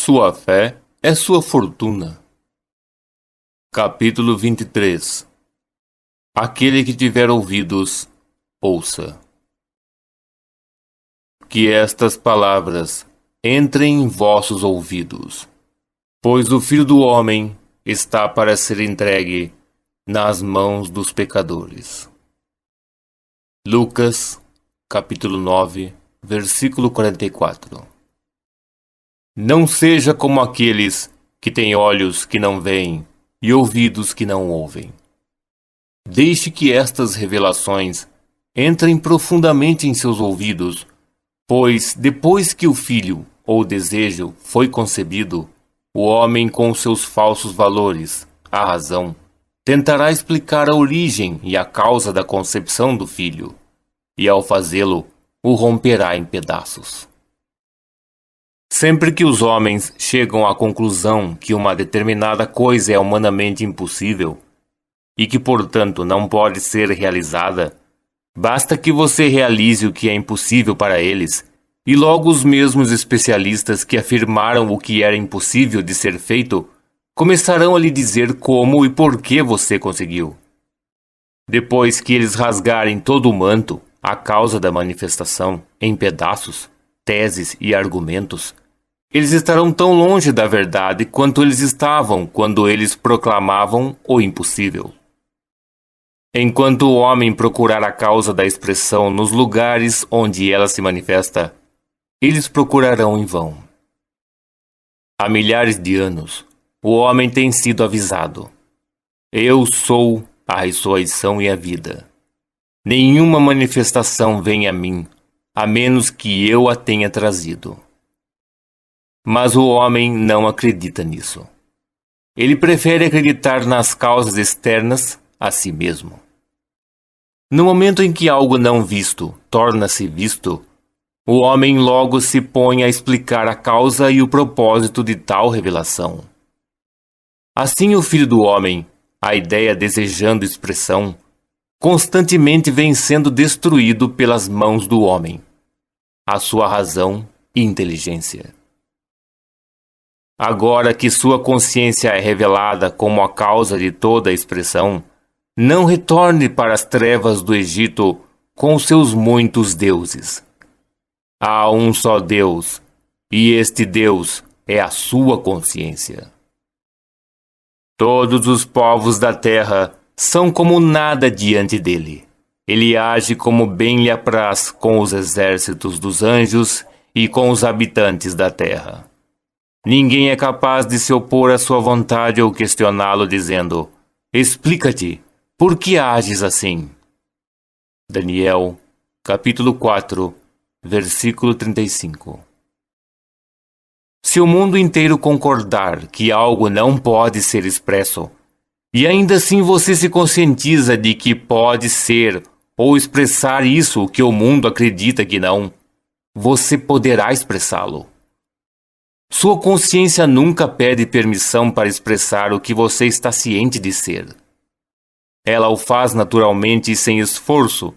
Sua fé é sua fortuna. Capítulo 23. Aquele que tiver ouvidos, ouça. Que estas palavras entrem em vossos ouvidos, pois o Filho do Homem está para ser entregue nas mãos dos pecadores. Lucas, capítulo 9, versículo 44. Não seja como aqueles que têm olhos que não veem e ouvidos que não ouvem. Deixe que estas revelações entrem profundamente em seus ouvidos, pois depois que o filho ou desejo foi concebido, o homem com seus falsos valores, a razão, tentará explicar a origem e a causa da concepção do filho, e ao fazê-lo, o romperá em pedaços. Sempre que os homens chegam à conclusão que uma determinada coisa é humanamente impossível e que, portanto, não pode ser realizada, basta que você realize o que é impossível para eles, e logo os mesmos especialistas que afirmaram o que era impossível de ser feito começarão a lhe dizer como e por que você conseguiu. Depois que eles rasgarem todo o manto, a causa da manifestação, em pedaços, teses e argumentos, eles estarão tão longe da verdade quanto eles estavam quando eles proclamavam o impossível. Enquanto o homem procurar a causa da expressão nos lugares onde ela se manifesta, eles procurarão em vão. Há milhares de anos, o homem tem sido avisado: eu sou a ressurreição e a vida. Nenhuma manifestação vem a mim, a menos que eu a tenha trazido. Mas o homem não acredita nisso. Ele prefere acreditar nas causas externas a si mesmo. No momento em que algo não visto torna-se visto, o homem logo se põe a explicar a causa e o propósito de tal revelação. Assim o Filho do Homem, a ideia desejando expressão, constantemente vem sendo destruído pelas mãos do homem, a sua razão e inteligência. Agora que sua consciência é revelada como a causa de toda a expressão, não retorne para as trevas do Egito com seus muitos deuses. Há um só Deus, e este Deus é a sua consciência. Todos os povos da terra são como nada diante dele. Ele age como bem lhe apraz com os exércitos dos anjos e com os habitantes da terra. Ninguém é capaz de se opor à sua vontade ou questioná-lo, dizendo: explica-te, por que ages assim? Daniel, capítulo 4, versículo 35. Se o mundo inteiro concordar que algo não pode ser expresso, e ainda assim você se conscientiza de que pode ser ou expressar isso que o mundo acredita que não, você poderá expressá-lo. Sua consciência nunca pede permissão para expressar o que você está ciente de ser. Ela o faz naturalmente e sem esforço,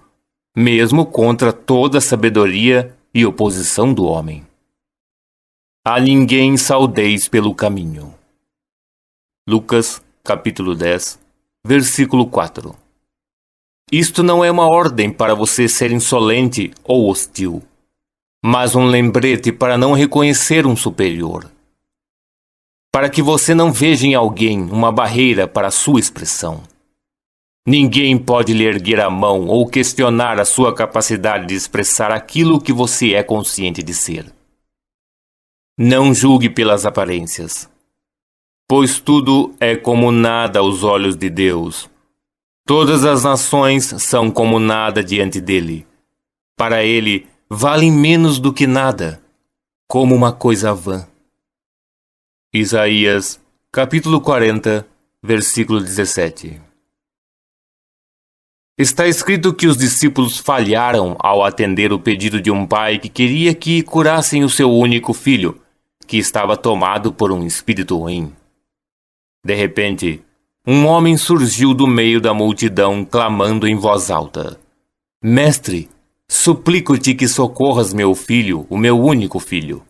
mesmo contra toda a sabedoria e oposição do homem. A ninguém saudeis pelo caminho. Lucas, capítulo 10, versículo 4. Isto não é uma ordem para você ser insolente ou hostil, mas um lembrete para não reconhecer um superior. Para que você não veja em alguém uma barreira para a sua expressão. Ninguém pode lhe erguer a mão ou questionar a sua capacidade de expressar aquilo que você é consciente de ser. Não julgue pelas aparências, pois tudo é como nada aos olhos de Deus. Todas as nações são como nada diante dele. Para ele, valem menos do que nada, como uma coisa vã. Isaías, capítulo 40, versículo 17. Está escrito que os discípulos falharam ao atender o pedido de um pai que queria que curassem o seu único filho, que estava tomado por um espírito ruim. De repente, um homem surgiu do meio da multidão, clamando em voz alta: Mestre, suplico-te que socorras meu filho, o meu único filho.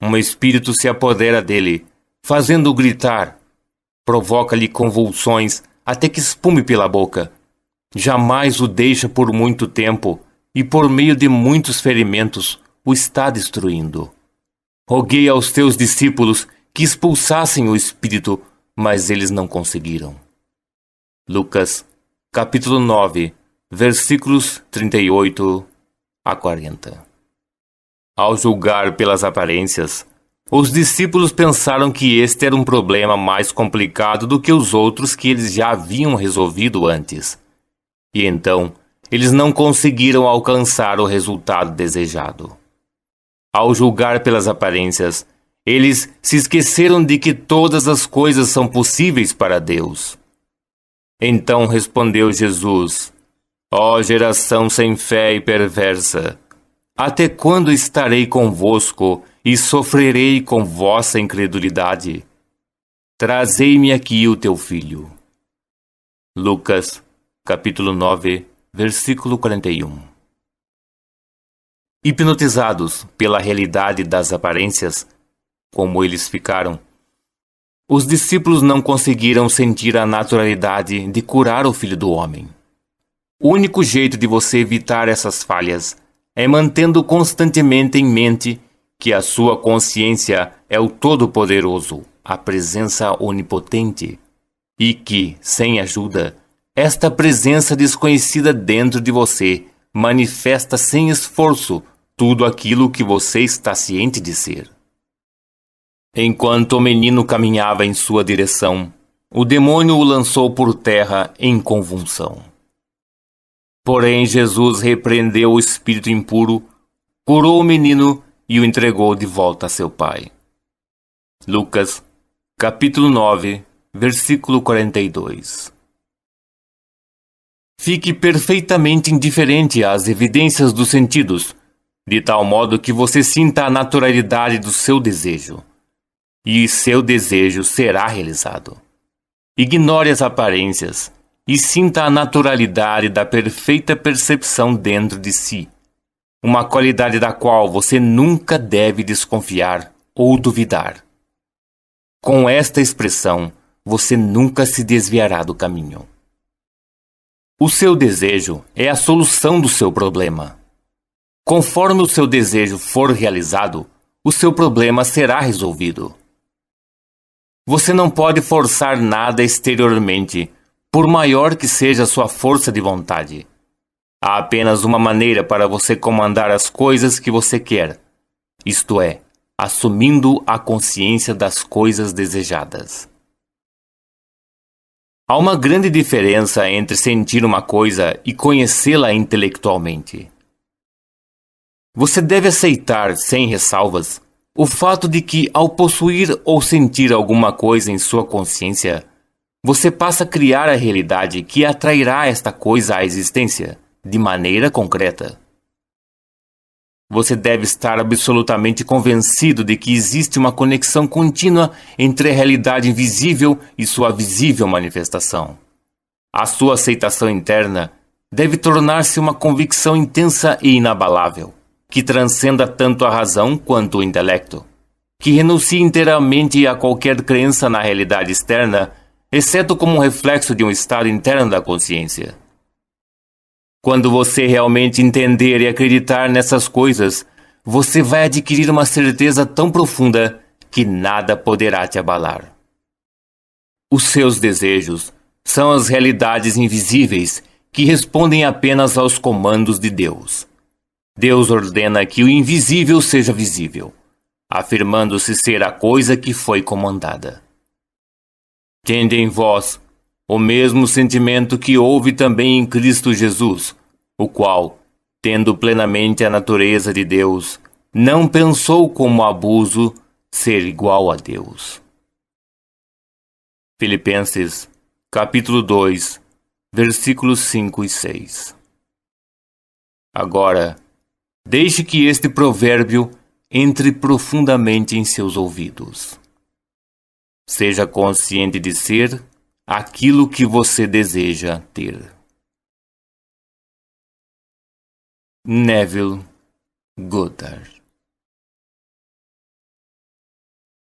Um espírito se apodera dele, fazendo-o gritar. Provoca-lhe convulsões até que espume pela boca. Jamais o deixa por muito tempo e por meio de muitos ferimentos o está destruindo. Roguei aos teus discípulos que expulsassem o espírito, mas eles não conseguiram. Lucas, capítulo 9, versículos 38 a 40. Ao julgar pelas aparências, os discípulos pensaram que este era um problema mais complicado do que os outros que eles já haviam resolvido antes. E então, eles não conseguiram alcançar o resultado desejado. Ao julgar pelas aparências, eles se esqueceram de que todas as coisas são possíveis para Deus. Então respondeu Jesus: Ó geração sem fé e perversa, até quando estarei convosco e sofrerei com vossa incredulidade? Trazei-me aqui o teu filho. Lucas, capítulo 9, versículo 41. Hipnotizados pela realidade das aparências, como eles ficaram, os discípulos não conseguiram sentir a naturalidade de curar o Filho do Homem. O único jeito de você evitar essas falhas é mantendo constantemente em mente que a sua consciência é o Todo-Poderoso, a presença onipotente, e que, sem ajuda, esta presença desconhecida dentro de você manifesta sem esforço tudo aquilo que você está ciente de ser. Enquanto o menino caminhava em sua direção, o demônio o lançou por terra em convulsão. Porém, Jesus repreendeu o espírito impuro, curou o menino e o entregou de volta a seu pai. Lucas, capítulo 9, versículo 42. Fique perfeitamente indiferente às evidências dos sentidos, de tal modo que você sinta a naturalidade do seu desejo, e seu desejo será realizado. Ignore as aparências e sinta a naturalidade da perfeita percepção dentro de si, uma qualidade da qual você nunca deve desconfiar ou duvidar. Com esta expressão, você nunca se desviará do caminho. O seu desejo é a solução do seu problema. Conforme o seu desejo for realizado, o seu problema será resolvido. Você não pode forçar nada exteriormente, por maior que seja a sua força de vontade. Há apenas uma maneira para você comandar as coisas que você quer, isto é, assumindo a consciência das coisas desejadas. Há uma grande diferença entre sentir uma coisa e conhecê-la intelectualmente. Você deve aceitar, sem ressalvas, o fato de que, ao possuir ou sentir alguma coisa em sua consciência, você passa a criar a realidade que atrairá esta coisa à existência, de maneira concreta. Você deve estar absolutamente convencido de que existe uma conexão contínua entre a realidade invisível e sua visível manifestação. A sua aceitação interna deve tornar-se uma convicção intensa e inabalável, que transcenda tanto a razão quanto o intelecto, que renuncie inteiramente a qualquer crença na realidade externa, exceto como um reflexo de um estado interno da consciência. Quando você realmente entender e acreditar nessas coisas, você vai adquirir uma certeza tão profunda que nada poderá te abalar. Os seus desejos são as realidades invisíveis que respondem apenas aos comandos de Deus. Deus ordena que o invisível seja visível, afirmando-se ser a coisa que foi comandada. Tende em vós o mesmo sentimento que houve também em Cristo Jesus, o qual, tendo plenamente a natureza de Deus, não pensou como abuso ser igual a Deus. Filipenses, capítulo 2, versículos 5 e 6. Agora, deixe que este provérbio entre profundamente em seus ouvidos. Seja consciente de ser aquilo que você deseja ter. Neville Goddard.